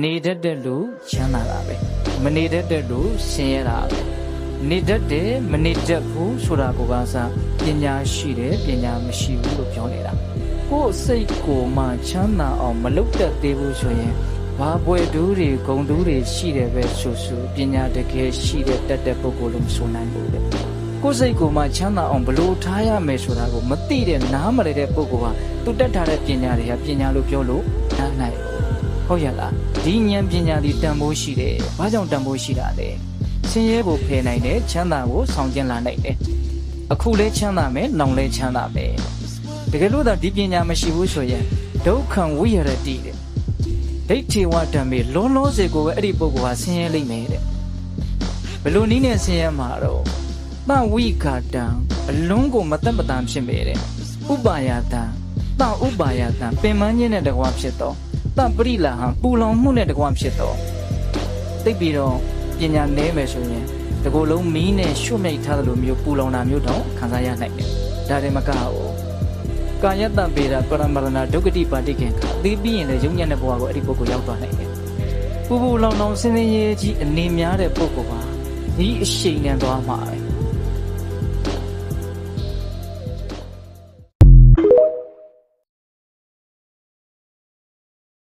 နေတတ်တဲ့လူချမ်းသာတာပဲမနေတတ်တဲ့လူဆင်းရဲတာပဲနေတတ်တယ်မနေတတ်ဘူးဆိုတာကိုကစားပညာရှိတယ်ပညာမရှိဘူးလို့ပြောနေတာကိုယ်စိတ်ကိုမှချမ်းသာအောင်မလုပ်တတ်သေးဘူးဆိုရင်ဘာပွဲတူးတွေဂုံတူးတွေရှိတယ်ပဲဆိုပညာတကယ်ရှိတဲ့တတ်တဲ့ပုဂ္ဂိုလ်လို့မဆိုနိုင်ဘူးလေကိုယ်စိတ်ကိုမှချမ်းသာအောင်ဘလို့ထားရမယ်ဆိုတာကိုမသိတဲ့နားမလည်တဲ့ပုဂ္ဂိုလ်ဟာသူတတ်ထားတဲ့ပညာတွေကပညာလို့ပြောလို့နားနိုင်ဟုတ်ရလားဒီဉာဏ်ပညာဒီတန်ဖိုးရှိတယ်ဘာကြောင့်တန်ဖိုးရှိတာလဲဆင်းရဲကိုဖယ်နိုင်တယ်ချမ်းသာကိုဆောင်ကျဉ်လာနိုင်တယ်အခုလဲချမ်းသာမယ်နောင်လဲချမ်းသာမယ်တကယ်လို့သာဒီပညာမရှိဘူးဆိုရင်ဒုက္ခံဝိရတိတဲ့ဒိဋ္ဌိဝတ္တမေလောလောဆယ်ကိုပဲအဲ့ဒီပုဂ္ဂိုလ်ဟာဆင်းရဲလိမ့်မယ်တဲ့ဘယ်လိုနည်းနဲ့ဆင်းရဲမှာတော့သဝိကာတံအလုံးကိုမသက်မတန်ဖြစ်ပေတဲ့ဥပါယတံသဥပါယတံပင်မခြင်းနဲ့တကွာဖြစ်တော့သပရိလာဟံပူလောင်မှုနဲ့တကွာဖြစ်တော့သိပြီးတော့ပညာနည်းမယ်ဆိုရင်တကူလုံးမီးနဲ့ရွှတ်မြိတ်ထားသလိုမျိုးပူလောင်တာမျိုးတော့ခံစားရနိုင်တယ်ဒါတွေမကဘူးကာယတ္တပေတာပရမရဏဒုက္ခတိပါတိခင်ခသိပြီးရင်လည်းယုံညံ့တဲ့ဘဝကိုအဲ့ဒီပုဂ္ဂိုလ်ရောက်သွားနိုင်တယ်ပူပူလောင်လောင်ဆင်းရဲကြီးအနေများတဲ့ပုဂ္ဂိုလ်ဟာဒီအရှိန်နဲ့သွားမှာပဲ